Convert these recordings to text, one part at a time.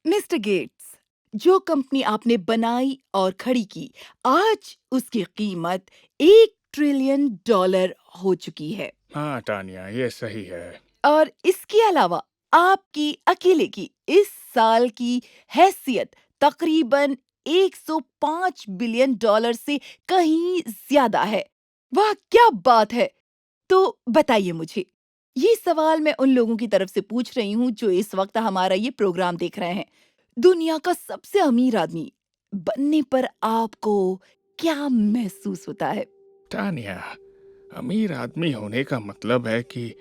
Mister Gates, जो company आपने बनाई और खड़ी की, आज उसकी कीमत $1 ट्रिलियन हो चुकी है। हाँ टानिया, ये सही है। और इसके अलावा आपकी अकेले की इस साल की हैसियत तकरीबन $105 बिलियन से कहीं ज्यादा है। वाह क्या बात है! तो बताइए मुझे, ये सवाल मैं उन लोगों की तरफ से पूछ रही हूँ जो इस वक्त हमारा ये प्रोग्राम देख रहे हैं। दुनिया का सबसे अमीर आदमी बनने पर आपको क्या महसूस होता है? टानिया, अमीर आदमी होने का मतलब है कि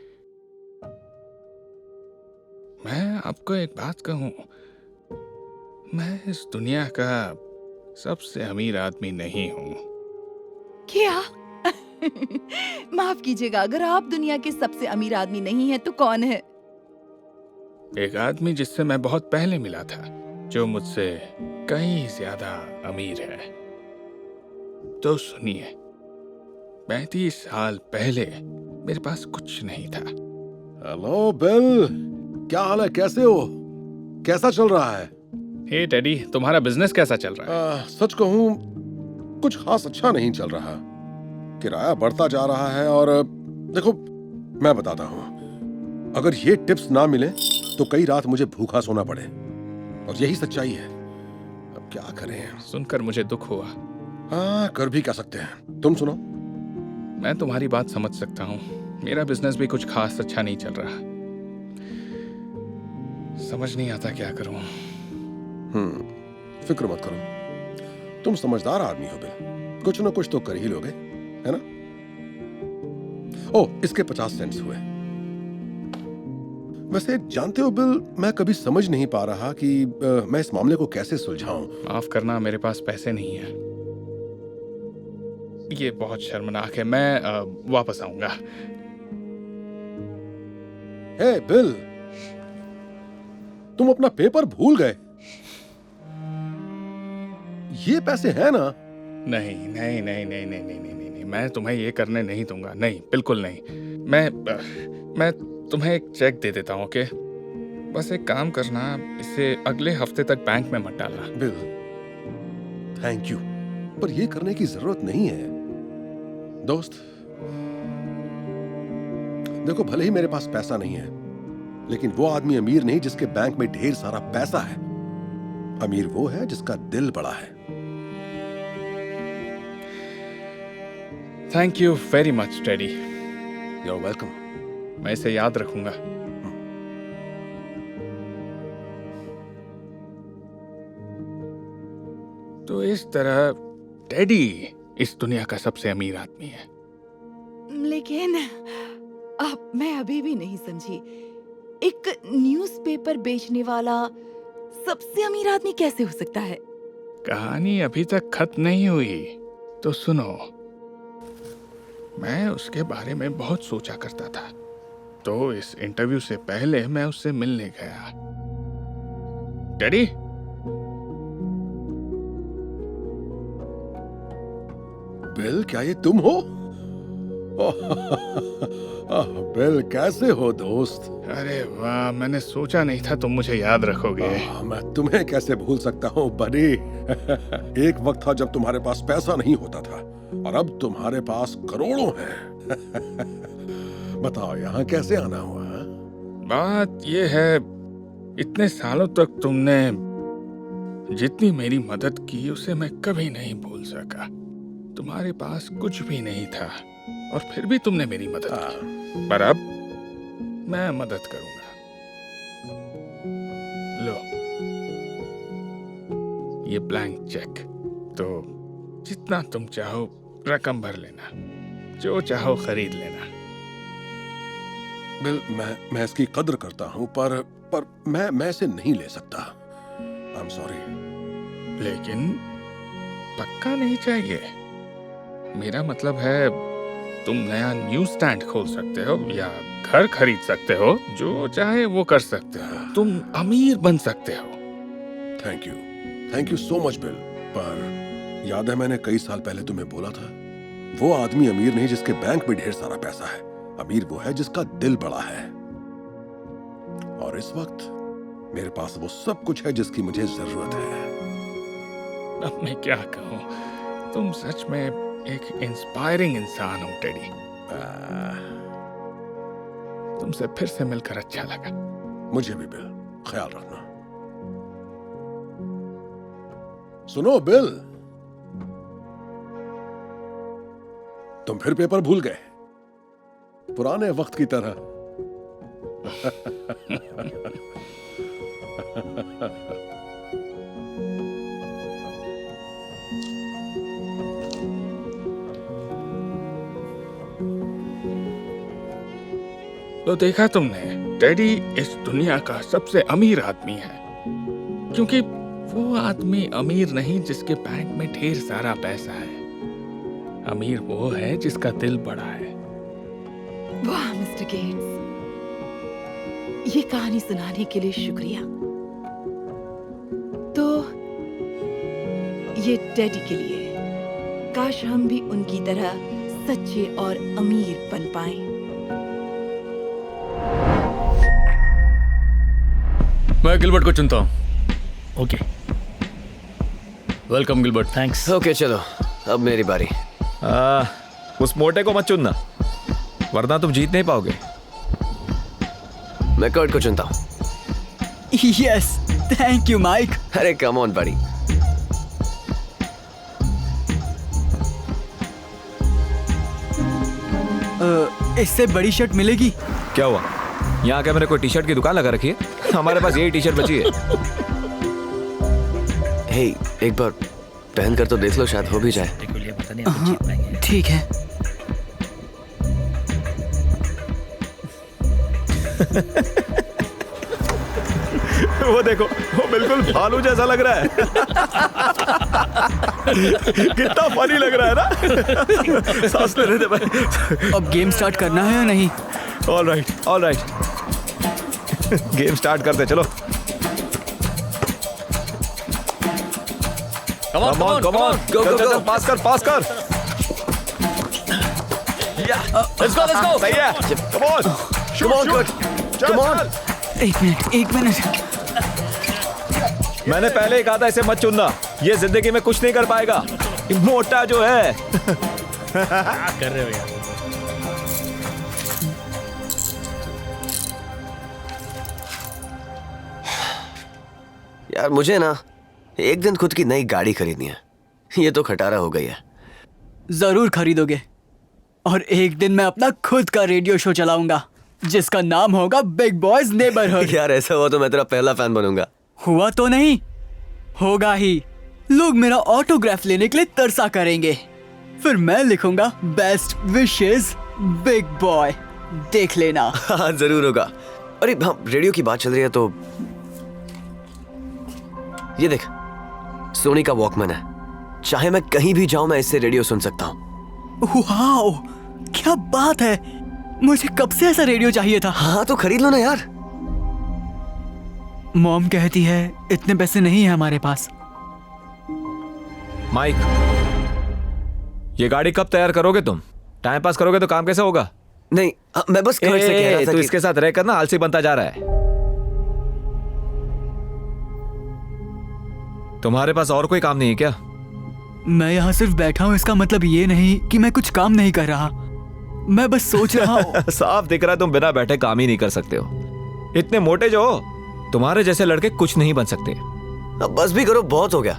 मैं आपको एक बात कहूं, मैं इस दुनिया का सबसे अमीर आदमी नहीं हूं। क्या? माफ कीजिएगा, अगर आप दुनिया के सबसे अमीर आदमी नहीं हैं तो कौन है? एक आदमी जिससे मैं बहुत पहले मिला था, जो मुझसे कहीं ज्यादा अमीर है। तो सुनिए, 35 साल पहले मेरे पास कुछ नहीं था। हेलो बिल, क्या हाल है? कैसे हो? कैसा चल रहा है? हे टेडी, तुम्हारा बिजनेस कैसा चल रहा है? सच कहूं, कुछ खास अच्छा नहीं चल रहा। किराया बढ़ता जा रहा है और देखो, मैं बताता हूं, अगर ये टिप्स ना मिले तो कई रात मुझे भूखा सोना पड़े, और यही सच्चाई है। अब क्या करें? सुनकर मुझे दुख हुआ। हाँ, कर भी क्या सकते हैं। तुम सुनो। मैं तुम्हारी बात समझ सकता हूँ। मेरा बिजनेस भी कुछ खास अच्छा नहीं चल रहा। समझ नहीं आता क्या करूं। फिक्र मत करो, तुम समझदार आदमी हो बिल, कुछ ना कुछ तो कर ही लोगे, है ना? ओह, इसके 50 सेंट्स हुए। वैसे जानते हो बिल, मैं कभी समझ नहीं पा रहा कि मैं इस मामले को कैसे सुलझाऊं। माफ करना, मेरे पास पैसे नहीं है। ये बहुत शर्मनाक है। मैं वापस आऊंगा। हे बिल, तुम अपना पेपर भूल गए। ये पैसे हैं ना? नहीं नहीं नहीं नहीं नहीं नहीं नहीं नहीं नहीं, मैं तुम्हें ये करने नहीं दूंगा। नहीं, बिल्कुल नहीं। मैं तुम्हें एक चेक दे देता हूँ, ओके? बस एक काम करना, इसे अगले हफ्ते तक बैंक में मत डालना। बिल, थैंक यू, पर ये करने की जरूरत नहीं है दोस्त। देखो, भले ही मेरे पास पैसा नहीं है, लेकिन वो आदमी अमीर नहीं जिसके बैंक में ढेर सारा पैसा है। अमीर वो है जिसका दिल बड़ा है। Thank you very much Teddy. You are welcome. मैं इसे याद रखूंगा। तो इस तरह टेडी इस दुनिया का सबसे अमीर आदमी है। लेकिन अब मैं अभी भी नहीं समझी, एक न्यूज़पेपर बेचने वाला सबसे अमीर आदमी कैसे हो सकता है? कहानी अभी तक खत्म नहीं हुई, तो सुनो। मैं उसके बारे में बहुत सोचा करता था, तो इस इंटरव्यू से पहले मैं उससे मिलने गया। टेडी, बिल, क्या ये तुम हो? बिल, कैसे हो दोस्त? अरे वाह, मैंने सोचा नहीं था तुम मुझे याद रखोगे। मैं तुम्हें कैसे भूल सकता हूँ बड़ी। एक वक्त था जब तुम्हारे पास पैसा नहीं होता था, और अब तुम्हारे पास करोड़ों हैं। बताओ, यहाँ कैसे आना हुआ? बात यह है, इतने सालों तक तुमने जितनी मेरी मदद की उसे मैं कभी नहीं भूल सका। तुम्हारे पास कुछ भी नहीं था, और फिर भी तुमने मेरी मदद की। पर अब मैं मदद करूंगा। लो, ये ब्लैंक चेक। तो जितना तुम चाहो रकम भर लेना, जो चाहो खरीद लेना। बिल, मैं इसकी कद्र करता हूँ, पर मैं इसे नहीं ले सकता। I am sorry. लेकिन पक्का नहीं चाहिए। मेरा मतलब है, तुम नया न्यूज स्टैंड खोल सकते हो या घर खरीद सकते हो, जो चाहे वो कर सकते हो। तुम अमीर बन सकते हो। Thank you so much bill. पर याद है, मैंने कई साल पहले तुम्हें बोला था, वो आदमी अमीर नहीं जिसके बैंक में ढेर सारा पैसा है। अमीर वो है जिसका दिल बड़ा है। और इस वक्त मेरे पास वो सब कुछ है जिसकी मुझे जरूरत है। अब मैं क्या कहूँ, तुम सच में एक इंस्पायरिंग इंसान हो टेडी। तुमसे फिर से मिलकर अच्छा लगा। मुझे भी बिल, ख्याल रखना। सुनो बिल, तुम फिर पेपर भूल गए, पुराने वक्त की तरह। तो देखा तुमने, टेडी इस दुनिया का सबसे अमीर आदमी है, क्योंकि वो आदमी अमीर नहीं जिसके बैंक में ढेर सारा पैसा है। अमीर वो है जिसका दिल बड़ा है। वाह मिस्टर गेट्स, ये कहानी सुनाने के लिए शुक्रिया। तो ये टेडी के लिए, काश हम भी उनकी तरह सच्चे और अमीर बन पाएं। मैं गिलबर्ट को चुनता हूँ। Okay, welcome Gilbert. Thanks. Okay चलो, अब मेरी बारी। उस मोटे को मत चुनना, वरना तुम जीत नहीं पाओगे। मैं कर्ट को चुनता हूँ। Yes, thank you Mike. अरे कम ऑन बड़ी। इससे बड़ी शर्ट मिलेगी? क्या हुआ, यहाँ क्या मैंने कोई टी शर्ट की दुकान लगा रखी है? हमारे पास यही टी शर्ट बची है। हे, एक बार पहन कर तो देख लो, शायद हो भी जाए। ठीक है। वो देखो, वो बिल्कुल भालू जैसा लग रहा है। कितना फनी लग रहा है ना। सांस लेने दे भाई। अब गेम स्टार्ट करना है या नहीं? All right, all right. Game start करते, चलो। Come on, come on, come on. Go, go, go. पास कर, पास कर। Let's go, let's go. सही है। Come on. Come on, Kurt. Come on. एक मिनट। मैंने पहले ही कहा था इसे मत चुनना, ये जिंदगी में कुछ नहीं कर पाएगा। मोटा जो है। क्या कर रहे हो यार? यार मुझे ना एक दिन खुद की नई गाड़ी खरीदनी है। ये तो खटारा हो गई है। जरूर खरीदोगे, और एक दिन मैं अपना खुद का रेडियो शो चलाऊंगा जिसका नाम होगा बिग बॉयज नेबरहुड। यार ऐसा हुआ तो मैं तेरा पहला फैन बनूंगा। हुआ तो नहीं, होगा ही। लोग मेरा ऑटोग्राफ लेने के लिए तरसा करेंगे। फिर मैं लिखूंगा बेस्ट विशेस बिग बॉय, देख लेना। हाँ जरूर होगा। अरे हाँ, रेडियो की बात चल रही है तो ये देख, सोनी का वॉकमैन है। चाहे मैं कहीं भी जाऊं, मैं इससे रेडियो सुन सकता हूँ। वाओ, क्या बात है। मुझे कब से ऐसा रेडियो चाहिए था। हाँ तो खरीद लो ना यार। मॉम कहती है इतने पैसे नहीं है हमारे पास। माइक, ये गाड़ी कब तैयार करोगे तुम? टाइम पास करोगे तो काम कैसे होगा? नहीं, मैं बस कर्ट से कह रहा था तू कि इसके साथ रहकर ना आलसी बनता जा रहा है। तुम्हारे पास और कोई काम नहीं है क्या? मैं यहाँ सिर्फ बैठा हूँ, इसका मतलब ये नहीं कि मैं कुछ काम नहीं कर रहा। मैं बस सोच रहा हूँ। साफ दिख रहा है तुम बिना बैठे काम ही नहीं कर सकते हो। इतने मोटे जो हो, तुम्हारे जैसे लड़के कुछ नहीं बन सकते। अब बस भी करो, बहुत हो गया।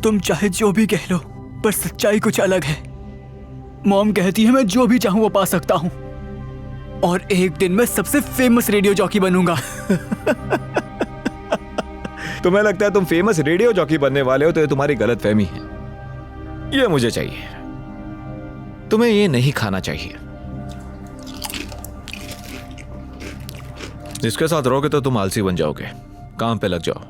तुम चाहे जो भी कह लो, पर सच्चाई कुछ अलग है। मॉम कहती है मैं जो भी चाहूँ वो पा सकता हूँ, और एक दिन मैं सबसे फेमस रेडियो जॉकी बनूंगा। तुम्हें लगता है तुम फेमस रेडियो जॉकी बनने वाले हो तो ये तुम्हारी गलत फहमी है। ये मुझे चाहिए, तुम्हें ये नहीं खाना चाहिए। इसके साथ रहोगे तो तुम आलसी बन जाओगे। काम पे लग जाओ।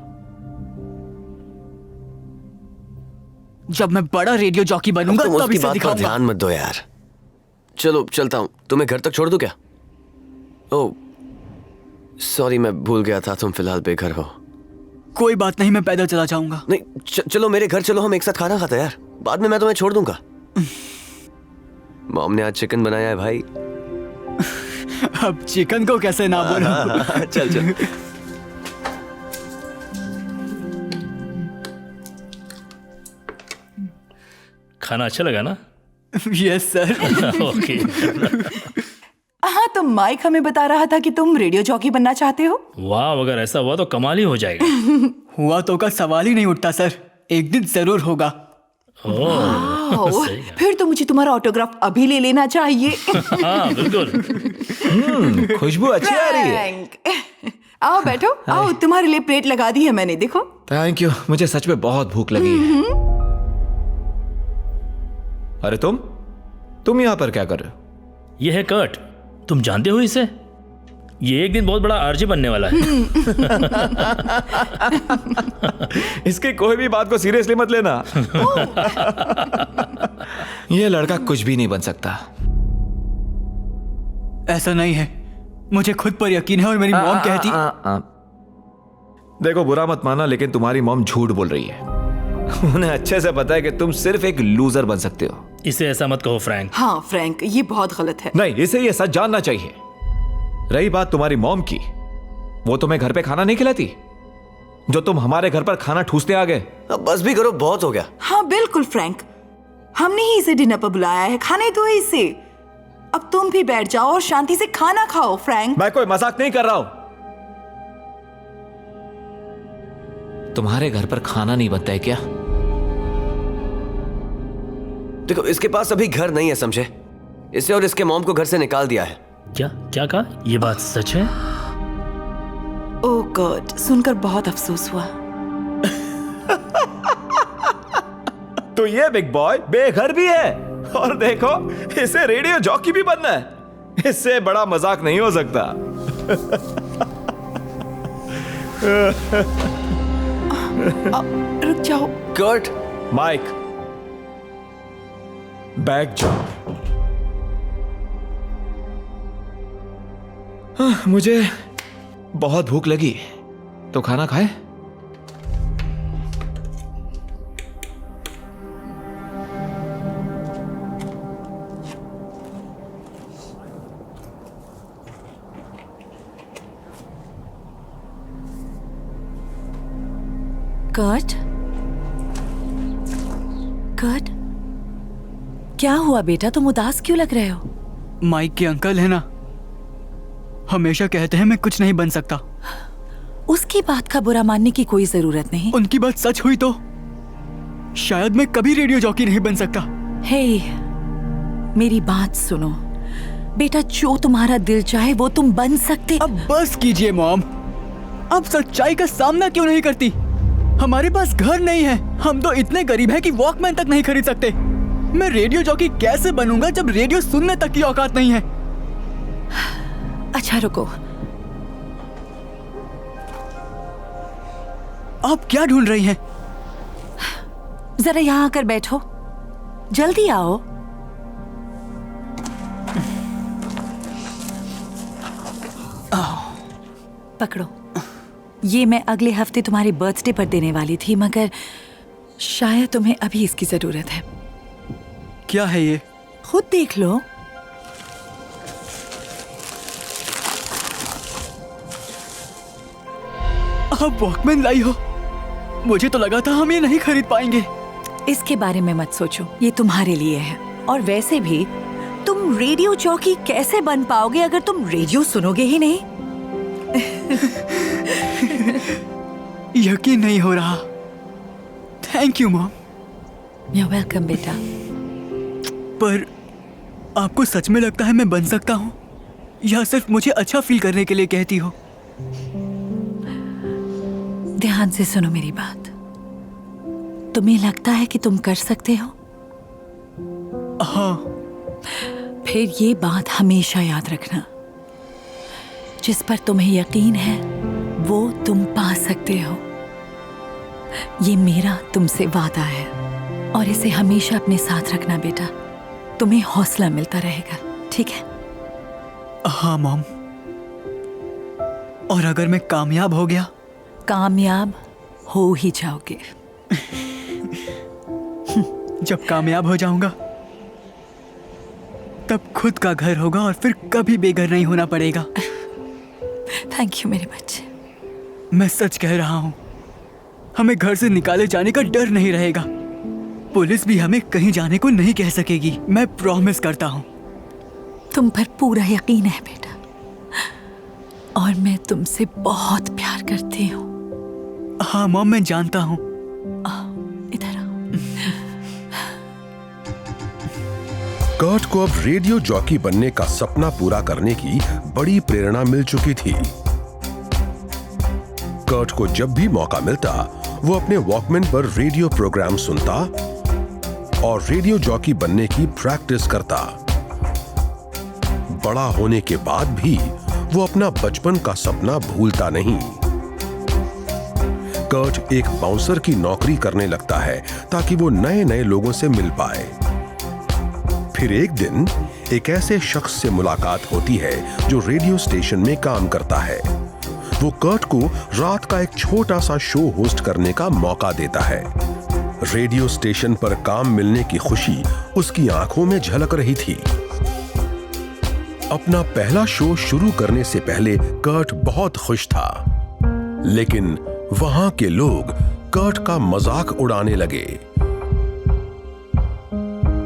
जब मैं बड़ा रेडियो जॉकी बनूंगा तुम तब उसकी इसे बात पर दिखाऊंगा। ध्यान मत दो यार। चलो चलता हूँ, तुम्हें घर तक छोड़ दूं क्या? ओह सॉरी, मैं भूल गया था तुम फिलहाल बेघर हो। कोई बात नहीं, मैं पैदल चला जाऊंगा। नहीं चलो मेरे घर चलो, हम एक साथ खाना खाते हैं यार। बाद में मैं तुम्हें छोड़ दूंगा। मॉम ने आज चिकन बनाया है भाई। अब चिकन को कैसे ना बोलूं। चल चल। खाना अच्छा लगा ना? Yes sir. ओके। हाँ, तो माइक हमें बता रहा था कि तुम रेडियो जॉकी बनना चाहते हो। वाह, अगर ऐसा हुआ तो कमाल ही हो जाएगा। हुआ तो का सवाल ही नहीं उठता सर, एक दिन जरूर होगा। वाओ, सही है। फिर तो मुझे तुम्हारा ऑटोग्राफ अभी ले लेना चाहिए। हाँ बिल्कुल। खुशबू अच्छी आ रही है। फ्रैंक, आओ बैठो, आओ, तुम्हारे लिए प्लेट लगा दी है मैंने, देखो। थैंक यू, मुझे सच में बहुत भूख लगी है। अरे तुम यहाँ पर क्या कर रहे हो? ये है कर्ट, तुम जानते हो इसे? ये एक दिन बहुत बड़ा आरजे बनने वाला है। इसकी कोई भी बात को सीरियसली मत लेना। ये लड़का कुछ भी नहीं बन सकता। ऐसा नहीं है, मुझे खुद पर यकीन है और मेरी मॉम कहती। देखो, बुरा मत माना, लेकिन तुम्हारी मॉम झूठ बोल रही है। उन्हें अच्छे से पता है कि तुम सिर्फ एक लूजर बन सकते हो। इसे ऐसा मत कहो फ्रैंक। हाँ फ्रैंक, ये बहुत गलत है। नहीं, इसे ये सच जानना चाहिए। रही बात तुम्हारी मॉम की, वो तुम्हें घर पे खाना नहीं खिलाती, जो तुम हमारे घर पर खाना ठूसते आ गए। अब बस भी करो, बहुत हो गया। हाँ बिल्कुल फ्रैंक, हमने ही इसे डिनर पर बुलाया है, खाने दो इसे। अब तुम भी बैठ जाओ और शांति से खाना खाओ फ्रैंक। मैं कोई मजाक नहीं कर रहा हूं। तुम्हारे घर पर खाना नहीं बनता है क्या? देखो, इसके पास अभी घर नहीं है, समझे? इसे और इसके मॉम को घर से निकाल दिया है। क्या क्या कहा? ये बात सच है? ओह गॉड, सुनकर बहुत अफसोस हुआ। तो ये बिग बॉय बेघर भी है, और देखो, इसे रेडियो जॉकी भी बनना है। इससे बड़ा मजाक नहीं हो सकता। रुक जाओ। कर्ट, माइक, बैग जाओ। मुझे बहुत भूख लगी, तो खाना खाए? कर्ट, कर्ट, क्या हुआ बेटा, तुम उदास क्यों लग रहे हो? माइक के अंकल है ना, हमेशा कहते हैं मैं कुछ नहीं बन सकता। उसकी बात का बुरा मानने की कोई जरूरत नहीं। उनकी बात सच हुई तो शायद मैं कभी रेडियो जॉकी नहीं बन सकता। हे, मेरी बात सुनो बेटा, जो तुम्हारा दिल चाहे वो तुम बन सकते। अब बस कीजिए मॉम, अब सच्चाई का सामना क्यों नहीं करती? हमारे पास घर नहीं है, हम तो इतने गरीब हैं कि वॉकमैन तक नहीं खरीद सकते। मैं रेडियो जॉकी कैसे बनूंगा जब रेडियो सुनने तक की औकात नहीं है? अच्छा रुको, आप क्या ढूंढ रही हैं? जरा यहाँ आकर बैठो, जल्दी आओ। पकड़ो, ये मैं अगले हफ्ते तुम्हारे बर्थडे पर देने वाली थी, मगर शायद तुम्हें अभी इसकी जरूरत है। क्या है ये? खुद देख लो। आप वॉकमैन लाई हो? मुझे तो लगा था हम ये नहीं खरीद पाएंगे। इसके बारे में मत सोचो, ये तुम्हारे लिए है। और वैसे भी तुम रेडियो जॉकी कैसे बन पाओगे अगर तुम रेडियो सुनोगे ही नहीं? यकीन नहीं हो रहा। Thank you mom. You're welcome बेटा। पर आपको सच में लगता है मैं बन सकता हूँ, या सिर्फ मुझे अच्छा फील करने के लिए कहती हो? ध्यान से सुनो मेरी बात। तुम्हें लगता है कि तुम कर सकते हो? हाँ। फिर ये बात हमेशा याद रखना, जिस पर तुम्हें यकीन है वो तुम पा सकते हो। ये मेरा तुमसे वादा है और इसे हमेशा अपने साथ रखना बेटा, तुम्हें हौसला मिलता रहेगा, ठीक है? हाँ मॉम। और अगर मैं कामयाब हो गया? कामयाब हो ही जाओगे। जब कामयाब हो जाऊंगा तब खुद का घर होगा और फिर कभी बेघर नहीं होना पड़ेगा। थैंक यू मेरे बच्चे। मैं सच कह रहा हूं, हमें घर से निकाले जाने का डर नहीं रहेगा। पुलिस भी हमें कहीं जाने को नहीं कह सकेगी, मैं प्रॉमिस करता हूँ। तुम पर पूरा यकीन है बेटा, और मैं तुमसे बहुत प्यार करती हूँ। हाँ मॉम, मैं जानता हूँ। इधर आओ। कर्ट को अब रेडियो जॉकी बनने का सपना पूरा करने की बड़ी प्रेरणा मिल चुकी थी। कर्ट को जब भी मौका मिलता वो अपने वॉकमैन पर रेडियो प्रोग्राम सुनता और रेडियो जॉकी बनने की प्रैक्टिस करता। बड़ा होने के बाद भी वो अपना बचपन का सपना भूलता नहीं। कर्ट एक बाउंसर की नौकरी करने लगता है ताकि वो नए नए लोगों से मिल पाए। फिर एक दिन एक ऐसे शख्स से मुलाकात होती है जो रेडियो स्टेशन में काम करता है। वो कर्ट को रात का एक छोटा सा शो होस्ट करने का मौका देता है। रेडियो स्टेशन पर काम मिलने की खुशी उसकी आंखों में झलक रही थी। अपना पहला शो शुरू करने से पहले कर्ट बहुत खुश था, लेकिन वहां के लोग कर्ट का मजाक उड़ाने लगे।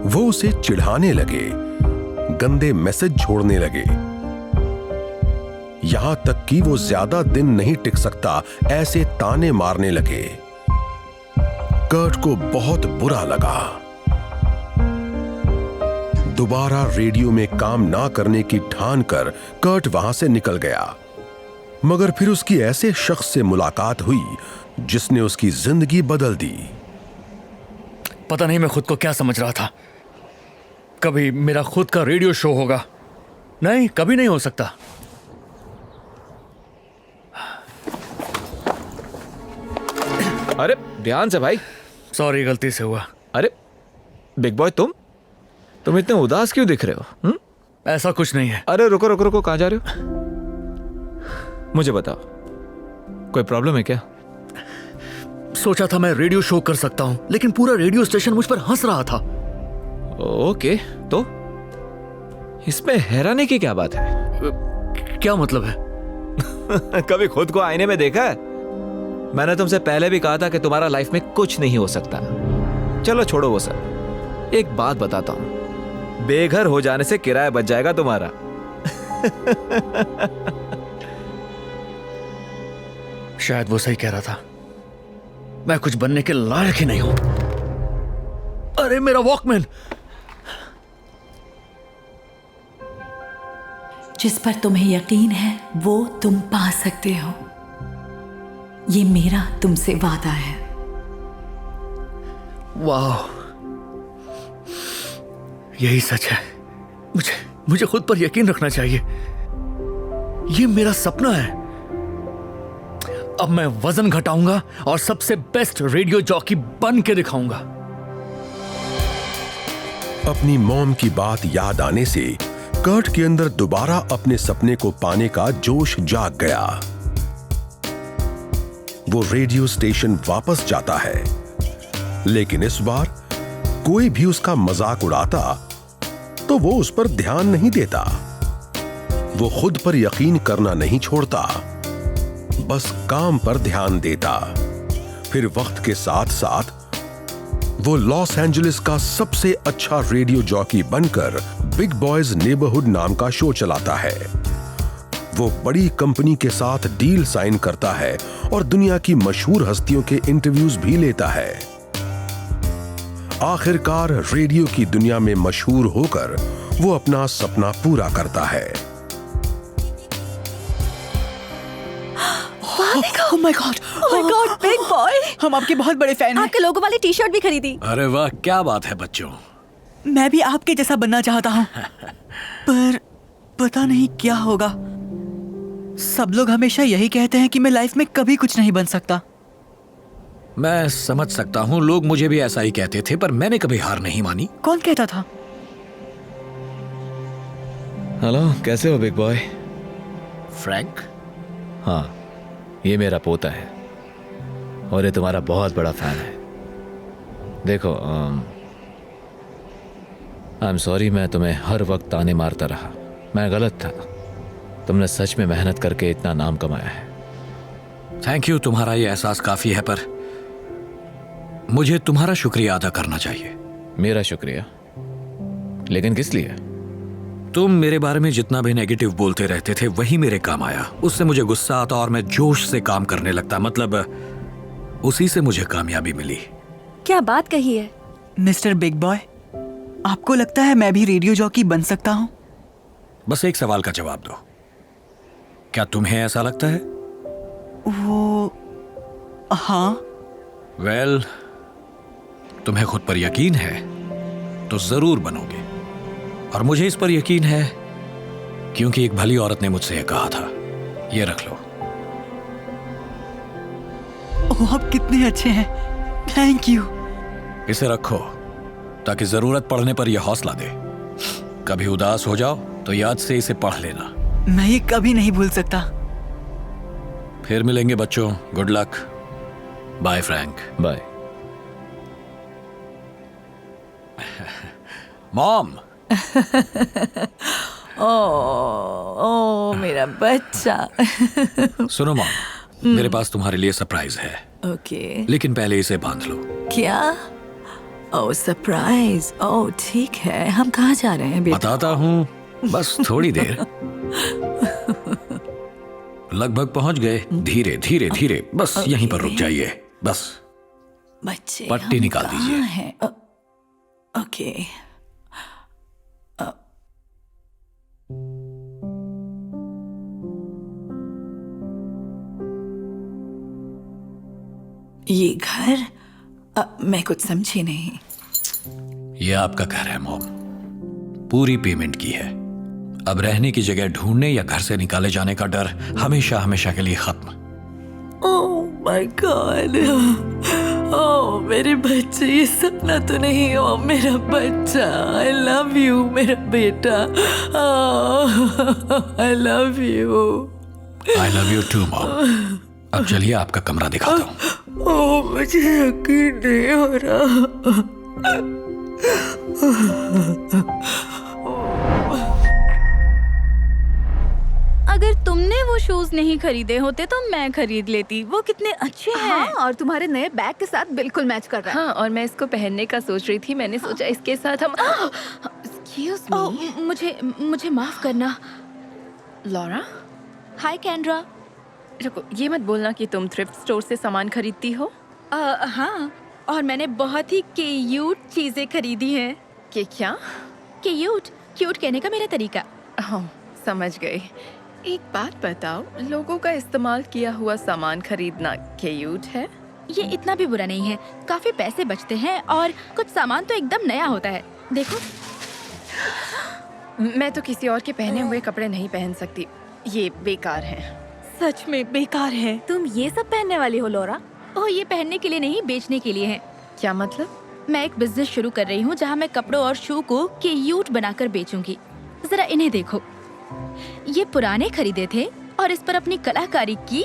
वो उसे चिढ़ाने लगे, गंदे मैसेज छोड़ने लगे। यहां तक कि वो ज्यादा दिन नहीं टिक सकता ऐसे ताने मारने लगे। कर्ट को बहुत बुरा लगा। दोबारा रेडियो में काम ना करने की ठान कर कर्ट वहां से निकल गया। मगर फिर उसकी ऐसे शख्स से मुलाकात हुई जिसने उसकी जिंदगी बदल दी। पता नहीं मैं खुद को क्या समझ रहा था। कभी मेरा खुद का रेडियो शो होगा? नहीं, कभी नहीं हो सकता। अरे ध्यान से भाई। सॉरी, गलती से हुआ। अरे बिग बॉय, तुम इतने उदास क्यों दिख रहे हो? ऐसा कुछ नहीं है। अरे रुको रुको रुको, कहां जा रहे हो? मुझे बताओ, कोई प्रॉब्लम है क्या? सोचा था मैं रेडियो शो कर सकता हूं, लेकिन पूरा रेडियो स्टेशन मुझ पर हंस रहा था। तो इसमें हैरानी की क्या बात है? क्या मतलब है? कभी खुद को आईने में देखा है? मैंने तुमसे पहले भी कहा था कि तुम्हारा लाइफ में कुछ नहीं हो सकता। चलो छोड़ो वो सब। एक बात बताता हूं, बेघर हो जाने से किराया बच जाएगा तुम्हारा। शायद वो सही कह रहा था। मैं कुछ बनने के लायक ही नहीं हूं। अरे मेरा वॉकमैन! जिस पर तुम्हें यकीन है वो तुम पा सकते हो। ये मेरा तुमसे वादा है। वाह, यही सच है। मुझे खुद पर यकीन रखना चाहिए। ये मेरा सपना है। अब मैं वजन घटाऊंगा और सबसे बेस्ट रेडियो जॉकी बन के दिखाऊंगा। अपनी मॉम की बात याद आने से कर्ट के अंदर दोबारा अपने सपने को पाने का जोश जाग गया। वो रेडियो स्टेशन वापस जाता है, लेकिन इस बार कोई भी उसका मजाक उड़ाता तो वो उस पर ध्यान नहीं देता। वो खुद पर यकीन करना नहीं छोड़ता, बस काम पर ध्यान देता। फिर वक्त के साथ साथ वो लॉस एंजलिस का सबसे अच्छा रेडियो जॉकी बनकर बिग बॉयज नेबरहुड नाम का शो चलाता है। वो बड़ी कंपनी के साथ डील साइन करता है और दुनिया की मशहूर हस्तियों के इंटरव्यूज भी लेता है। आखिरकार रेडियो की दुनिया में मशहूर होकर वो अपना सपना पूरा करता है। Oh my God! Oh my God, big boy! हम आपके बहुत बड़े फैन हैं। आपके लोगो वाली टी शर्ट भी खरीदी। अरे वाह, क्या बात है बच्चों। मैं भी आपके जैसा बनना चाहता हूँ, पर पता नहीं क्या होगा। सब लोग हमेशा यही कहते हैं कि मैं लाइफ में कभी कुछ नहीं बन सकता। मैं समझ सकता हूँ, लोग मुझे भी ऐसा ही कहते थे, पर मैंने कभी हार नहीं मानी। कौन कहता था? हेलो, कैसे हो बिग बॉय? फ्रैंक? हाँ, ये मेरा पोता है और ये तुम्हारा बहुत बड़ा फैन है। देखो, आई एम सॉरी, मैं तुम्हें हर वक्त ताने मारता रहा। मैं गलत था। तुमने सच में मेहनत करके इतना नाम कमाया है। थैंक यू, तुम्हारा ये एहसास काफी है, पर मुझे तुम्हारा शुक्रिया अदा करना चाहिए। मेरा शुक्रिया? लेकिन किस लिए? तुम मेरे बारे में जितना भी नेगेटिव बोलते रहते थे वही मेरे काम आया। उससे मुझे गुस्सा आता और मैं जोश से काम करने लगता। मतलब उसी से मुझे कामयाबी मिली। क्या बात कही है? मिस्टर बिग बॉय, आपको लगता है मैं भी रेडियो जॉकी बन सकता हूँ? बस एक सवाल का जवाब दो, क्या तुम्हें ऐसा लगता है? वो हाँ। वेल, तुम्हें खुद पर यकीन है तो जरूर बनोगे। और मुझे इस पर यकीन है क्योंकि एक भली औरत ने मुझसे यह कहा था। ये रख लो। ओह, आप कितने अच्छे हैं। Thank you. इसे रखो ताकि जरूरत पड़ने पर यह हौसला दे। कभी उदास हो जाओ तो याद से इसे पढ़ लेना। मैं ये कभी नहीं भूल सकता। फिर मिलेंगे बच्चों। Good luck. Bye Frank. Bye. Mom. ओ मेरा बच्चा। सुनो मॉम, मेरे पास तुम्हारे लिए सरप्राइज है। ओके। लेकिन पहले इसे बांध लो। क्या? ओह सरप्राइज। ओह ठीक है, हम कहाँ जा रहे हैं बेटा? बताता हूँ, बस थोड़ी देर। लगभग पहुंच गए। धीरे धीरे धीरे, बस यहीं पर रुक जाइए। बस बच्चे पट्टी हम निकाल कहाँ दीजिए। हैं? ओके। ये घर मैं कुछ समझी नहीं। ये आपका घर है मॉम, पूरी पेमेंट की है। अब रहने की जगह ढूंढने या घर से निकाले जाने का डर हमेशा हमेशा के लिए खत्म। Oh my God. ओह मेरे बच्चे, ये सपना तो नहीं। ओ मेरा बच्चा, आई लव यू मेरा बेटा। I love you. I love you too mom. अब चलिए आपका कमरा दिखाता हूँ। ओह मुझे यकीन नहीं हो रहा। अगर तुमने वो शूज नहीं खरीदे होते तो मैं खरीद लेती। वो कितने अच्छे हैं। हाँ, और तुम्हारे नए बैग के साथ बिल्कुल मैच कर रहा है। हाँ, और मैं इसको पहनने का सोच रही थी। मैंने सोचा इसके साथ हम Excuse me. मुझे माफ करना लॉरा। हाय कैंड्रा। रुको, ये मत बोलना कि तुम थ्रिफ्ट स्टोर से सामान खरीदती हो। हाँ, और मैंने बहुत ही क्यूट चीजें खरीदी हैं। कि क्या? क्यूट क्यूट कहने का मेरा तरीका। हाँ, समझ गई। एक बात बताओ, लोगों का इस्तेमाल किया हुआ सामान खरीदना क्यूट है? ये इतना भी बुरा नहीं है। काफी पैसे बचते हैं और कुछ सामान तो एकदम नया होता है। देखो, मैं तो किसी और के पहने हुए कपड़े नहीं पहन सकती। ये बेकार हैं। सच में बेकार है। तुम ये सब पहनने वाली हो लॉरा? ओह, ये पहनने के लिए नहीं, बेचने के लिए है। क्या मतलब? मैं एक बिजनेस शुरू कर रही हूँ जहाँ मैं कपड़ों और शू को क्यूट बनाकर बेचूंगी। जरा इन्हें देखो, ये पुराने खरीदे थे और इस पर अपनी कलाकारी की।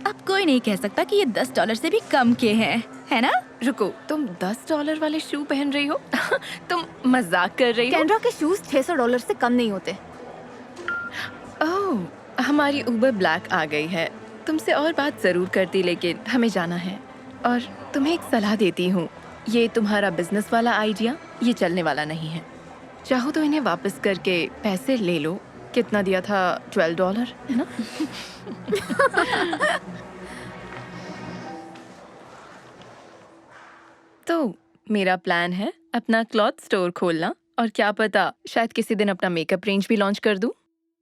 अब कोई नहीं कह सकता कि ये $10 से भी कम के हैं, है ना? रुको, तुम $10 वाले शू पहन रही हो? तुम मजाक कर रही हो? कैंड्रा के शूज $600 से कम नहीं होते। ओह, हमारी उबर ब्लैक आ गई है। तुमसे और बात जरूर करती, लेकिन हमें जाना है। और तुम्हें एक सलाह देती हूँ, ये तुम्हारा बिजनेस वाला आइडिया ये चलने वाला नहीं है। चाहो तो इन्हें वापस करके पैसे ले लो। कितना दिया था? $12, है ना? तो मेरा प्लान है अपना क्लॉथ स्टोर खोलना, और क्या पता शायद किसी दिन अपना मेकअप रेंज भी लॉन्च कर दूं।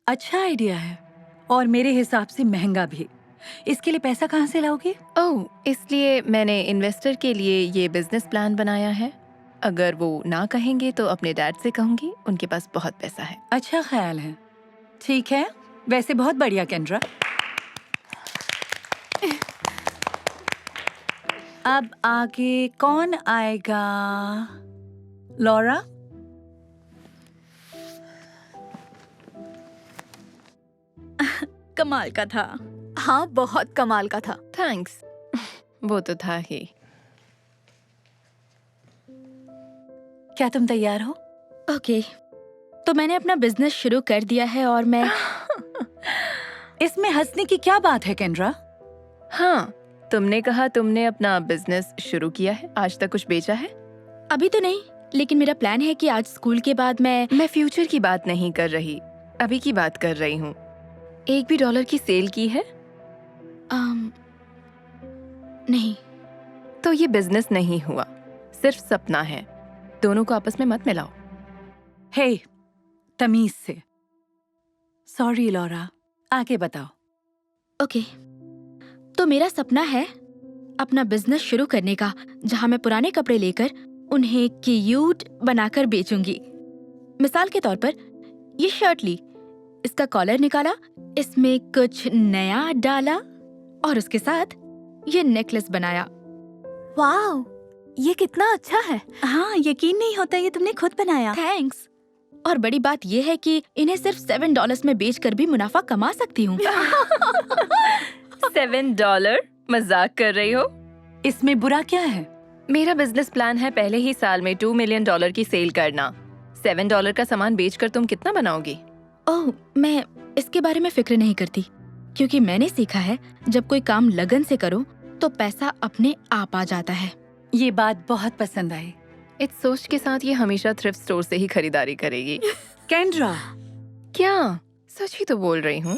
अच्छा आइडिया है, और मेरे हिसाब से महंगा भी। इसके लिए पैसा कहाँ से लाओगे? ओह, इसलिए मैंने इन्वेस्टर के लिए ये बिजनेस प्लान बनाया है। अगर वो ना कहेंगे तो अपने डैड से कहूंगी, उनके पास बहुत पैसा है। अच्छा ख्याल है। ठीक है, वैसे बहुत बढ़िया कैंड्रा। अब आगे कौन आएगा? लॉरा? कमाल का था। हाँ, बहुत कमाल का था। थैंक्स। वो तो था ही। क्या तुम तैयार हो? ओके, तो मैंने अपना बिजनेस शुरू कर दिया है और मैं इसमें हंसने की क्या बात है कैंड्रा? हाँ, तुमने कहा तुमने अपना बिजनेस शुरू किया है, आज तक कुछ बेचा है? अभी तो नहीं, लेकिन मेरा प्लान है कि आज स्कूल के बाद मैं फ्यूचर की बात नहीं कर रही, अभी की बात कर रही हूँ। एक भी डॉलर की सेल की है? नहीं। तो ये बिजनेस नहीं हुआ, सिर्फ सपना है। दोनों को आपस में मत मिलाओ। हे, तमीज से। सॉरी लॉरा, आगे बताओ। ओके, तो मेरा सपना है अपना बिजनेस शुरू करने का, जहां मैं पुराने कपड़े लेकर उन्हें क्यूट बनाकर बेचूंगी। मिसाल के तौर पर ये शर्ट ली, इसका कॉलर निकाला, इसमें कुछ नया डाला और उसके साथ ये नेकलेस बनाया। वाह, ये कितना अच्छा है। हाँ, यकीन नहीं होता ये तुमने खुद बनाया। थैंक्स। और बड़ी बात ये है कि इन्हें सिर्फ $7 में बेचकर भी मुनाफा कमा सकती हूँ। $7? मजाक कर रही हो? इसमें बुरा क्या है? मेरा बिजनेस प्लान है पहले ही साल में $2 मिलियन की सेल करना। $7 का सामान बेचकर तुम कितना बनाओगी? ओह, मैं इसके बारे में फिक्र नहीं करती, क्योंकि मैंने सीखा है जब कोई काम लगन से करो तो पैसा अपने आप आ जाता है। ये बात बहुत पसंद आई। इस सोच के साथ ये हमेशा थ्रिफ्ट स्टोर से ही खरीदारी करेगी। केंड्रा, क्या? सच ही तो बोल रही हूँ।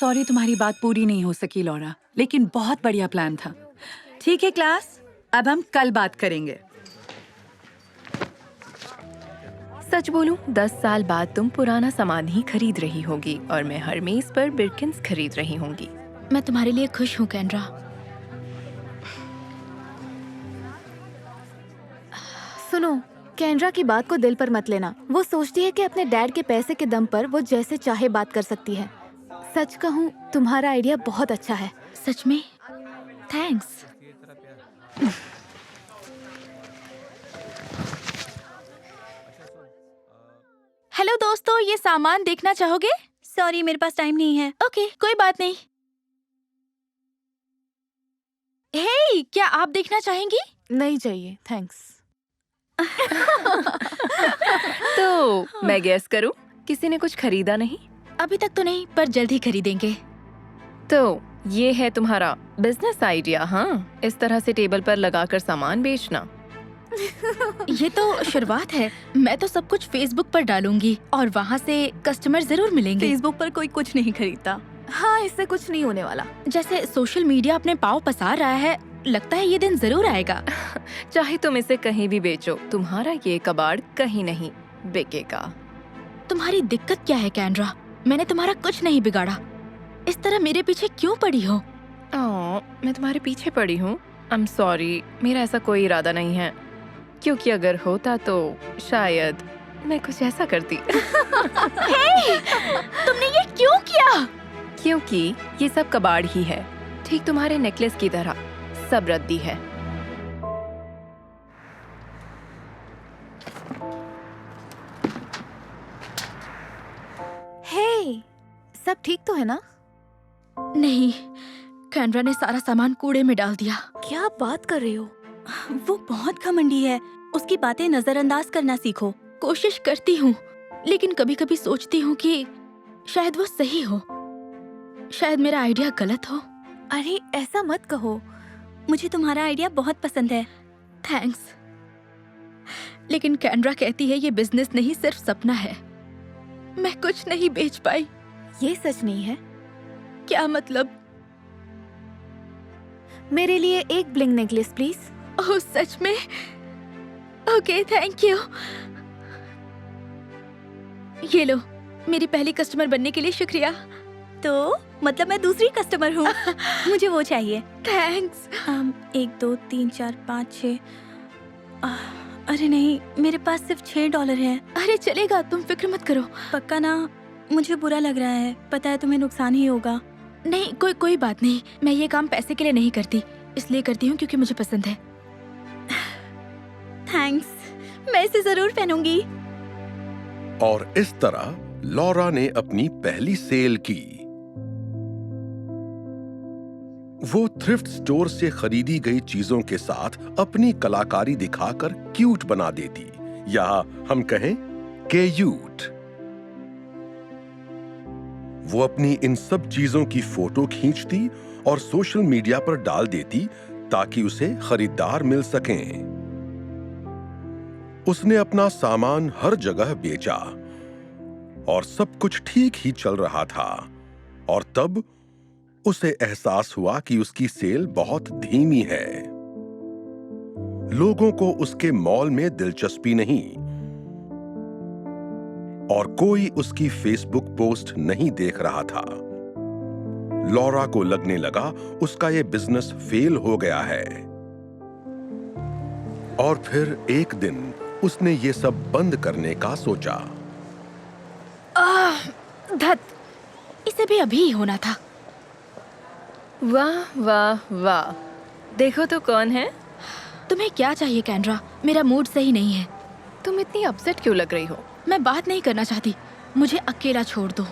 सॉरी तुम्हारी बात पूरी नहीं हो सकी लॉरा, लेकिन बहुत बढ़िया प्लान था। ठीक है क्लास, अब हम कल बात करेंगे। सच बोलूं, 10 साल बाद तुम पुराना सामान ही खरीद रही होगी और मैं हरमेस पर बिर्किन्स खरीद रही होंगी। मैं तुम्हारे लिए खुश हूँ केंड्रा। सुनो, केंड्रा की बात को दिल पर मत लेना। वो सोचती है कि अपने डैड के पैसे के दम पर वो जैसे चाहे बात कर सकती है। सच कहूँ, तुम्हारा आइडिया बहुत अच्छा है। सच में? थैंक्स। हेलो दोस्तों, ये सामान देखना चाहोगे? सॉरी, मेरे पास टाइम नहीं है। ओके, कोई बात नहीं। हे, क्या आप देखना चाहेंगी? नहीं चाहिए, थैंक्स। तो मैं गेस करूं, किसी ने कुछ खरीदा नहीं? अभी तक तो नहीं, पर जल्द ही खरीदेंगे। तो ये है तुम्हारा बिजनेस आइडिया? हाँ, इस तरह से टेबल पर लगाकर सामान बेचना। ये तो शुरुआत है। मैं तो सब कुछ फेसबुक पर डालूंगी और वहाँ से कस्टमर जरूर मिलेंगे। फेसबुक पर कोई कुछ नहीं खरीदता। हाँ, इससे कुछ नहीं होने वाला। जैसे सोशल मीडिया अपने पाँव पसार रहा है, लगता है ये दिन जरूर आएगा। चाहे तुम इसे कहीं भी बेचो, तुम्हारा ये कबाड़ कहीं नहीं बिकेगा। तुम्हारी दिक्कत क्या है केंड्रा? मैंने तुम्हारा कुछ नहीं बिगाड़ा। इस तरह मेरे पीछे क्यों पड़ी हो? मैं तुम्हारे पीछे पड़ी हूँ। आई एम सॉरी, मेरा ऐसा कोई इरादा नहीं है, क्योंकि अगर होता तो शायद मैं कुछ ऐसा करती। हे, तुमने ये क्यों किया? क्योंकि ये सब कबाड़ ही है, ठीक तुम्हारे नेकलेस की तरह, सब रद्दी है। हे, सब ठीक तो है ना? नहीं, केंड्रा ने सारा सामान कूड़े में डाल दिया। क्या बात कर रही हो? वो बहुत घमंडी है, उसकी बातें नजरअंदाज करना सीखो। कोशिश करती हूँ, लेकिन कभी कभी सोचती हूँ कि शायद वो सही हो, शायद मेरा आइडिया गलत हो। अरे ऐसा मत कहो, मुझे तुम्हारा आइडिया बहुत पसंद है। थैंक्स। लेकिन केंड्रा कहती है ये बिजनेस नहीं, सिर्फ सपना है। मैं कुछ नहीं बेच पाई। ये सच नहीं है। क्या मतलब? मेरे लिए एक ब्लिंग नेकलेस प्लीज। ओह सच में? Okay, thank you. ये लो, मेरी पहली कस्टमर बनने के लिए शुक्रिया। तो मतलब मैं दूसरी कस्टमर हूँ। मुझे वो चाहिए। थैंक्स। 1 2 3 4 5 6। अरे नहीं, मेरे पास सिर्फ $6 है। अरे चलेगा, तुम फिक्र मत करो। पक्का ना? मुझे बुरा लग रहा है, पता है तुम्हें नुकसान ही होगा। नहीं, कोई बात नहीं। मैं ये काम पैसे के लिए नहीं करती, इसलिए करती हूँ क्योंकि मुझे पसंद है। थैंक्स, मैं इसे जरूर पहनूंगी। और इस तरह लॉरा ने अपनी पहली सेल की। वो थ्रिफ्ट स्टोर से खरीदी गई चीजों के साथ अपनी कलाकारी दिखाकर क्यूट बना देती, या हम कहें क्यूट। वो अपनी इन सब चीजों की फोटो खींचती और सोशल मीडिया पर डाल देती ताकि उसे खरीदार मिल सकें। उसने अपना सामान हर जगह बेचा और सब कुछ ठीक ही चल रहा था, और तब उसे एहसास हुआ कि उसकी सेल बहुत धीमी है। लोगों को उसके मॉल में दिलचस्पी नहीं और कोई उसकी फेसबुक पोस्ट नहीं देख रहा था। लॉरा को लगने लगा उसका यह बिजनेस फेल हो गया है। और फिर एक दिन उसने ये सब बंद करने का सोचा। धत, इसे भी अभी ही होना था। वाह वाह वाह, देखो तो कौन है। तुम्हें क्या चाहिए कैंड्रा? मेरा मूड सही नहीं है। तुम इतनी अपसेट क्यों लग रही हो? मैं बात नहीं करना चाहती, मुझे अकेला छोड़ दो।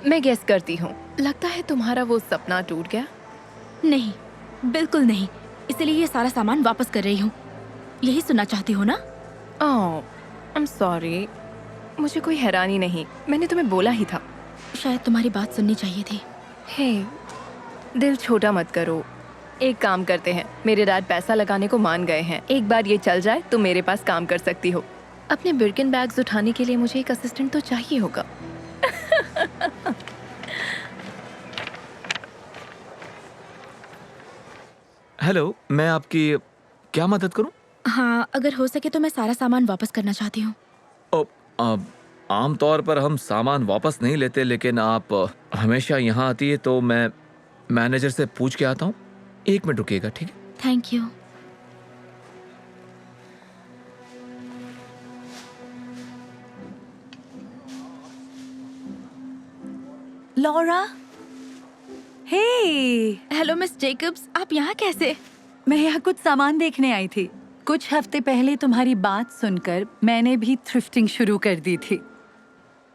मैं गेस करती हूँ, लगता है तुम्हारा वो सपना टूट गया। नहीं, बिल्कुल नहीं, इसलिए ये सारा सामान वापस कर रही हूँ। यही सुनना चाहती हो ना? ओह, आई एम सॉरी, मुझे कोई हैरानी नहीं, मैंने तुम्हें बोला ही था। शायद तुम्हारी बात सुननी चाहिए थी। हे, दिल छोटा मत करो। एक काम करते हैं, मेरे डैड पैसा लगाने को मान गए हैं। एक बार ये चल जाए तो मेरे पास काम कर सकती हो। अपने बिर्किन बैग्स उठाने के लिए मुझे एक असिस्टेंट तो चाहिए होगा। हेलो, मैं आपकी क्या मदद करूं? हाँ, अगर हो सके तो मैं सारा सामान वापस करना चाहती हूँ। आमतौर पर हम सामान वापस नहीं लेते, लेकिन आप हमेशा यहाँ आती है तो मैं मैनेजर से पूछ के आता हूँ। 1 मिनट रुकिएगा, ठीक है? Thank you. Laura, hey. Hello miss Jacobs, आप यहाँ कैसे? मैं यहाँ कुछ सामान देखने आई थी। कुछ हफ्ते पहले तुम्हारी बात सुनकर मैंने भी थ्रिफ्टिंग शुरू कर दी थी।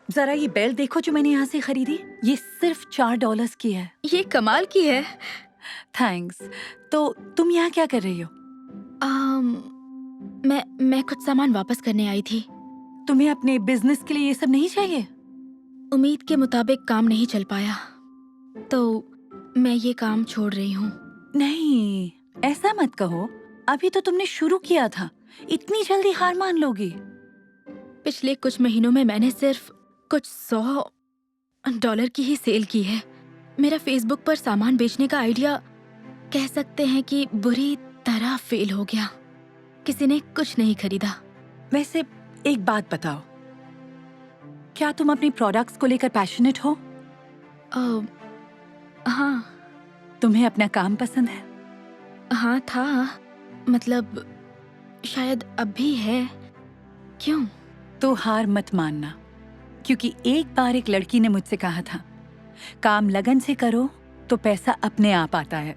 जरा ये बेल्ट देखो जो मैंने यहाँ से खरीदी। ये सिर्फ $4 की है। ये कमाल की है। थैंक्स। तो तुम यहाँ क्या कर रही हो? मैं कुछ सामान वापस करने आई थी। तुम्हें अपने बिजनेस के लिए ये सब नहीं चाहिए? उम्मीद के मुताबिक काम नहीं चल पाया, तो मैं ये काम छोड़ रही हूँ। नहीं, ऐसा मत कहो। अभी तो तुमने शुरू किया था, इतनी जल्दी हार मान लोगी? पिछले कुछ महीनों में मैंने सिर्फ कुछ $100 की ही सेल की है। मेरा फेसबुक पर सामान बेचने का आइडिया कह सकते हैं कि बुरी तरह फेल हो गया। किसी ने कुछ नहीं खरीदा। वैसे एक बात बताओ, क्या तुम अपनी प्रोडक्ट्स को लेकर पैशनेट हो? हाँ। तुम्हें अपना काम पसंद है? हाँ था, मतलब शायद अब भी है। क्यों? तो हार मत मानना, क्योंकि एक बार एक लड़की ने मुझसे कहा था, काम लगन से करो तो पैसा अपने आप आता है।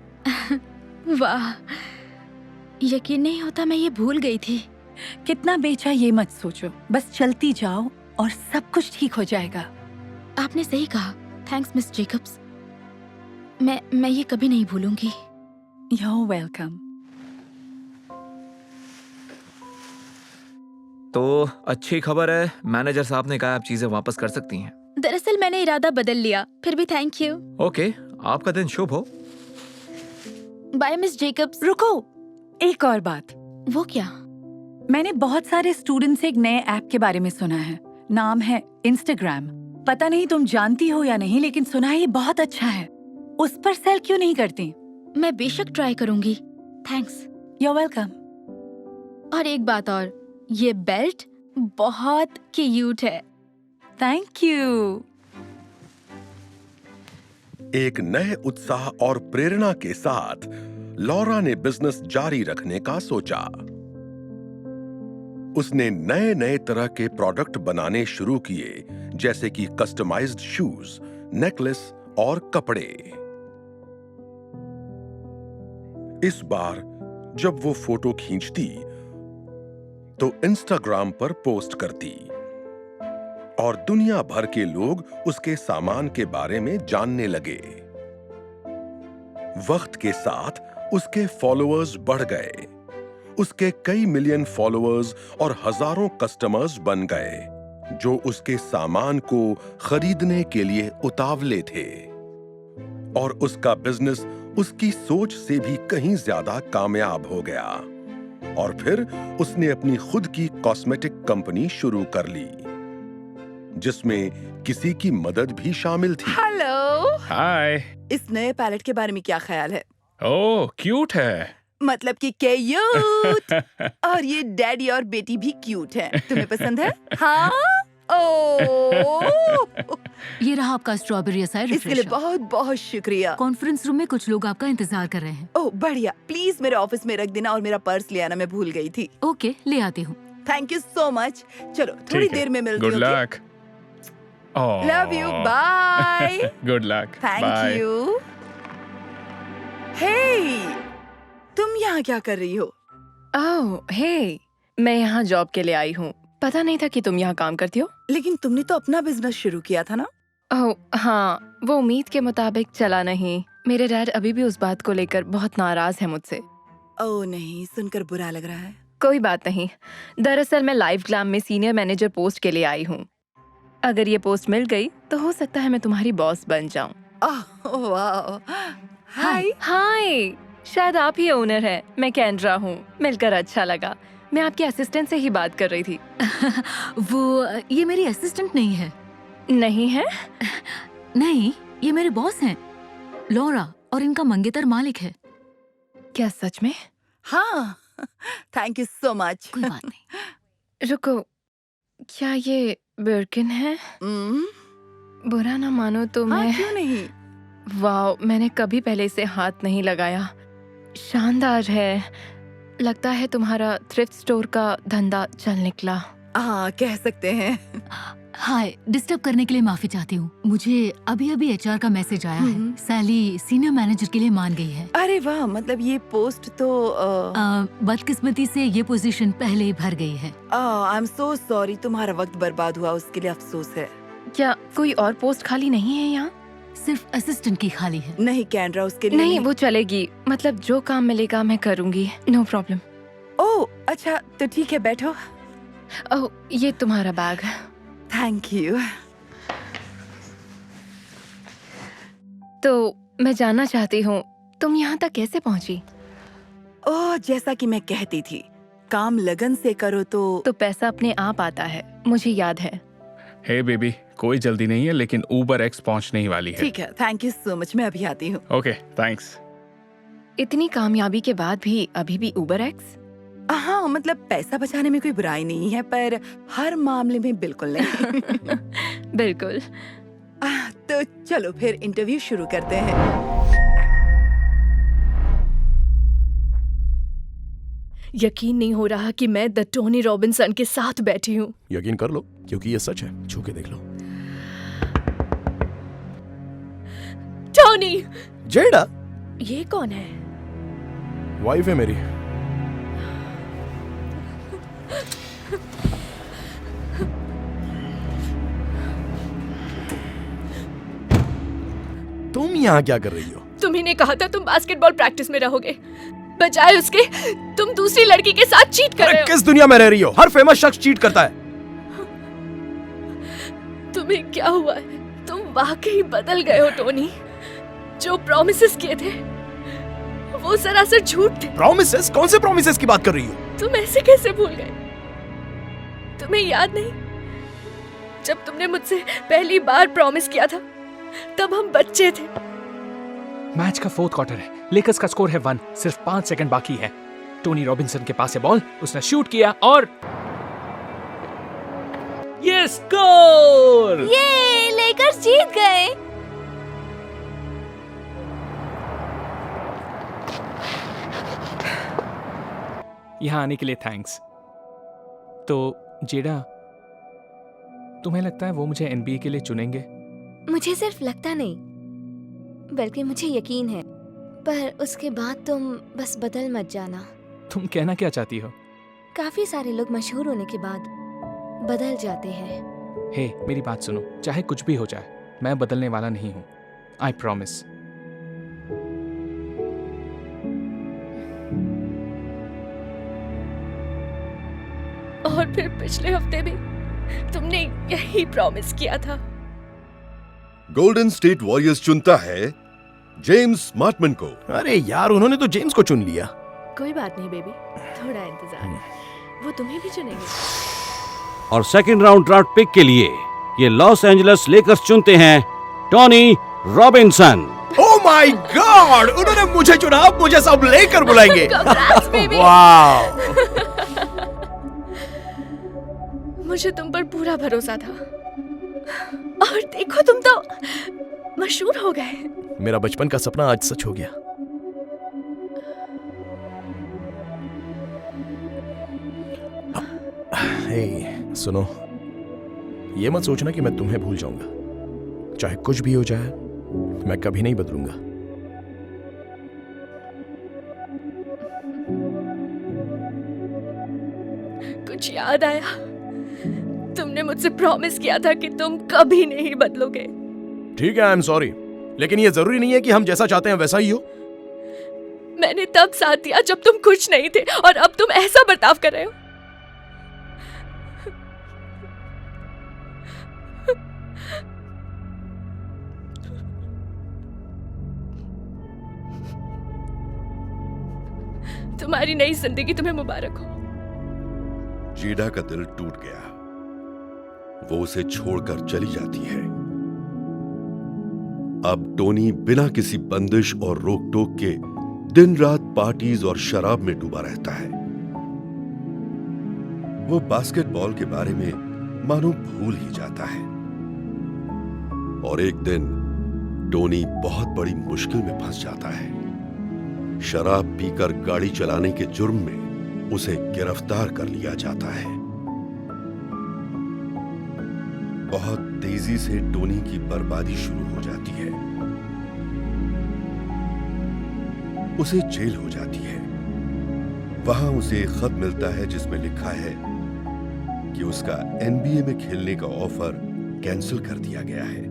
वाह, यकीन नहीं होता मैं ये भूल गई थी। कितना बेचा ये मत सोचो, बस चलती जाओ और सब कुछ ठीक हो जाएगा। आपने सही कहा। Thanks miss Jacob's. मैं ये कभी नहीं भूलूंगी। You're welcome। तो अच्छी खबर है, मैनेजर साहब ने कहा आप चीजें वापस कर सकती हैं। दरअसल मैंने इरादा बदल लिया, फिर भी थैंक यू। ओके, आपका दिन शुभ हो। Bye miss Jacobs. रुको, एक और बात। वो क्या? मैंने बहुत सारे स्टूडेंट्स से एक नए ऐप के बारे में सुना है। नाम है इंस्टाग्राम। पता नहीं तुम जानती हो या नहीं, लेकिन सुना है ये बहुत अच्छा है। उस पर सेल क्यों नहीं करती? मैं बेशक ट्राई करूंगी। थैंक्स। You're welcome। और एक बात और, ये बेल्ट बहुत क्यूट है। Thank you. एक नए उत्साह और प्रेरणा के साथ लॉरा ने बिजनेस जारी रखने का सोचा। उसने नए नए तरह के प्रोडक्ट बनाने शुरू किए, जैसे कि कस्टमाइज्ड शूज, नेकलेस और कपड़े। इस बार जब वो फोटो खींचती तो इंस्टाग्राम पर पोस्ट करती और दुनिया भर के लोग उसके सामान के बारे में जानने लगे। वक्त के साथ उसके फॉलोअर्स बढ़ गए। उसके कई मिलियन फॉलोअर्स और हजारों कस्टमर्स बन गए, जो उसके सामान को खरीदने के लिए उतावले थे। और उसका बिजनेस उसकी सोच से भी कहीं ज्यादा कामयाब हो गया। और फिर उसने अपनी खुद की कॉस्मेटिक कंपनी शुरू कर ली, जिसमें किसी की मदद भी शामिल थी। हेलो, हाय। इस नए पैलेट के बारे में क्या ख्याल है? ओह, क्यूट है। मतलब कि क्यूट। और ये डैडी और बेटी भी क्यूट है। तुम्हें पसंद है? हाँ। ओह, ये रहा आपका स्ट्रॉबेरी असाई इसके लिए बहुत बहुत शुक्रिया। कॉन्फ्रेंस रूम में कुछ लोग आपका इंतजार कर रहे हैं। ओह बढ़िया, प्लीज मेरे ऑफिस में रख देना, और मेरा पर्स ले आना, मैं भूल गई थी। ओके, ले आती हूँ। Thank you so much. चलो थोड़ी देर में मिलती हूँ। Good luck. Love you, bye. Good luck, thank you. Hey, तुम यहाँ क्या कर रही हो? ओह, हे, मैं यहाँ जॉब के लिए आई हूँ। पता नहीं था कि तुम यहाँ काम करती हो। लेकिन तुमने तो अपना बिजनेस शुरू किया था ना? ओह हाँ, वो उम्मीद के मुताबिक चला नहीं। मेरे डैड अभी भी उस बात को लेकर बहुत नाराज है मुझसे। ओह नहीं, सुनकर बुरा लग रहा है। कोई बात नहीं। दरअसल मैं लाइव ग्लैम में सीनियर मैनेजर पोस्ट के लिए आई हूँ। अगर ये पोस्ट मिल गई तो हो सकता है मैं तुम्हारी बॉस बन जाऊँ। ओह वाह। हाय। हाय, शायद आप ही ओनर हैं। मैं केंड्रा हूँ। मिलकर अच्छा लगा। मैं आपके असिस्टेंट से ही बात कर रही थी। वो ये मेरी असिस्टेंट नहीं है। नहीं है? नहीं, ये मेरे बॉस हैं, लॉरा, और इनका मंगेतर मालिक है। क्या सच में? हाँ, थैंक यू सो मच। कोई बात नहीं। रुको, क्या ये बिर्किन है? बुरा ना मानो तो मैं। क्यों नहीं? वाह, मैंने कभी पहले इसे हाथ नहीं लगाया। शानदार है। लगता है तुम्हारा थ्रिफ्ट स्टोर का धंधा चल निकला। हाँ, कह सकते हैं। हाय, डिस्टर्ब करने के लिए माफी चाहती हूँ। मुझे अभी एचआर का मैसेज आया है। सैली सीनियर मैनेजर के लिए मान गई है। अरे वाह, मतलब ये पोस्ट तो बदकिस्मती से ये पोजीशन पहले ही भर गई है। आई एम सो सॉरी, तुम्हारा वक्त बर्बाद हुआ, उसके लिए अफसोस है। क्या कोई और पोस्ट खाली नहीं है यहाँ? सिर्फ असिस्टेंट की खाली है। नहीं कैंड्रा, उसके लिए नहीं, वो चलेगी। मतलब जो काम मिलेगा मैं करूँगी, नो प्रॉब्लम। ओह अच्छा, तो ठीक है, बैठो। ओह, ये तुम्हारा बैग। Thank you. तो मैं जानना चाहती हूँ, तुम यहाँ तक कैसे पहुँची? ओह, जैसा कि मैं कहती थी, काम लगन से करो तो पैसा अपने आप आता है, मुझे याद है। हे बेबी, कोई जल्दी नहीं है, लेकिन उबर एक्स पहुंचने ही वाली है। ठीक है, थैंक यू सो मच, मैं अभी आती हूँ। Okay, thanks. इतनी कामयाबी के बाद भी अभी भी उबर एक्स? हाँ, मतलब पैसा बचाने में कोई बुराई नहीं है, पर हर मामले में बिल्कुल नहीं। बिल्कुल। तो चलो फिर इंटरव्यू शुरू करते हैं। यकीन नहीं हो रहा कि मैं द टोनी रॉबिन्सन के साथ बैठी हूँ। यकीन कर लो, क्योंकि ये सच है। छू के देख लो। टोनी! जेडा? ये कौन है? वाइफ है मेरी। तुम यहाँ क्या कर रही हो? तुम्ही ने कहा था तुम बास्केटबॉल प्रैक्टिस में रहोगे, बजाय उसके तुम दूसरी लड़की के साथ चीट कर रहे हो। किस दुनिया में रह रही हो? हर फेमस शख्स चीट करता है। तुम्हें क्या हुआ है? तुम वाकई बदल गए हो टोनी। जो प्रॉमिसेस किए थे वो सरासर झूठ थे। प्रॉमिसेस? कौन से प्रॉमिसेस की बात कर रही हो? तुम ऐसे कैसे भूल गए? तुम्हें याद नहीं, जब तुमने मुझसे पहली बार प्रॉमिस किया था तब हम बच्चे थे। मैच का फोर्थ क्वार्टर है, लेकर्स का स्कोर है 1, सिर्फ 5 सेकंड बाकी है। टोनी रॉबिन्सन के पास है बॉल, उसने शूट किया और ये स्कोर! ये लेकर्स जीत गए। यहाँ आने के लिए थैंक्स। तो जेडा, तुम्हें लगता है वो मुझे एनबीए के लिए चुनेंगे? मुझे सिर्फ लगता नहीं, बल्कि मुझे यकीन है। पर उसके बाद तुम बस बदल मत जाना। तुम कहना क्या चाहती हो? काफी सारे लोग मशहूर होने के बाद बदल जाते हैं। हे, मेरी बात सुनो, चाहे कुछ भी हो जाए, मैं बदलने वाला नहीं हूँ। I promise. और फिर पिछले हफ्ते भी तुमने यही प्रॉमिस किया था। गोल्डन स्टेट वॉरियर्स चुनता है जेम्स मार्टमैन को। अरे यार, उन्होंने तो जेम्स को चुन लिया। कोई बात नहीं बेबी, थोड़ा इंतजार, वो तुम्हें भी चुनेंगे। और सेकंड राउंड ड्राफ्ट पिक के लिए ये लॉस एंजलिस लेकर्स चुनते हैं Tony Robinson. Oh my God, उन्होंने मुझे चुना, अब मुझे सब लेकर बुलाएंगे। Congrats, baby. वाह। मुझे तुम पर पूरा भरोसा था और देखो तुम तो मशहूर हो गए। मेरा बचपन का सपना आज सच हो गया। हे, सुनो, ये मत सोचना कि मैं तुम्हें भूल जाऊंगा। चाहे कुछ भी हो जाए, मैं कभी नहीं बदलूंगा। कुछ याद आया? तुमने मुझसे प्रॉमिस किया था कि तुम कभी नहीं बदलोगे। ठीक है, आई एम सॉरी, लेकिन ये जरूरी नहीं है कि हम जैसा चाहते हैं वैसा ही हो। मैंने तब साथ दिया जब तुम खुश नहीं थे और अब तुम ऐसा बर्ताव कर रहे हो। तुम्हारी नई जिंदगी तुम्हें मुबारक हो। जीडा का दिल टूट गया। वो उसे छोड़कर चली जाती है। अब टोनी बिना किसी बंदिश और रोक टोक के दिन रात पार्टीज और शराब में डूबा रहता है। वो बास्केटबॉल के बारे में मानो भूल ही जाता है। और एक दिन टोनी बहुत बड़ी मुश्किल में फंस जाता है। शराब पीकर गाड़ी चलाने के जुर्म में उसे गिरफ्तार कर लिया जाता है। बहुत तेजी से टोनी की बर्बादी शुरू हो जाती है। उसे जेल हो जाती है। वहां उसे एक खत मिलता है जिसमें लिखा है कि उसका एनबीए में खेलने का ऑफर कैंसिल कर दिया गया है।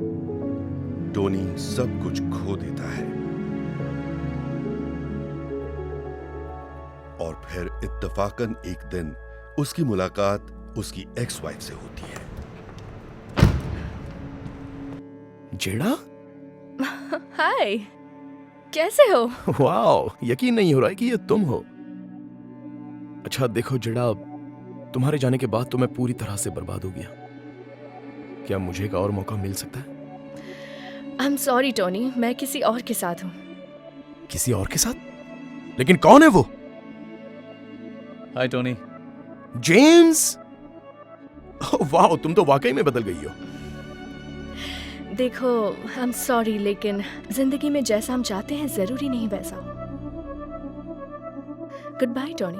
टोनी सब कुछ खो देता है और फिर इत्तफाकन एक दिन उसकी मुलाकात उसकी एक्स वाइफ से होती है। जेडा, हाय, कैसे हो? वाओ, यकीन नहीं हो रहा है कि ये तुम हो। अच्छा देखो जेडा, तुम्हारे जाने के बाद तो मैं पूरी तरह से बर्बाद हो गया। क्या मुझे एक और मौका मिल सकता है? आई एम सॉरी टोनी, मैं किसी और के साथ हूँ। किसी और के साथ? लेकिन कौन है वो? हाय टोनी। जेम्स, वाह, तुम तो वाकई में बदल गई हो। देखो, आई एम सॉरी, लेकिन जिंदगी में जैसा हम चाहते हैं जरूरी नहीं वैसा हो। Good bye Tony.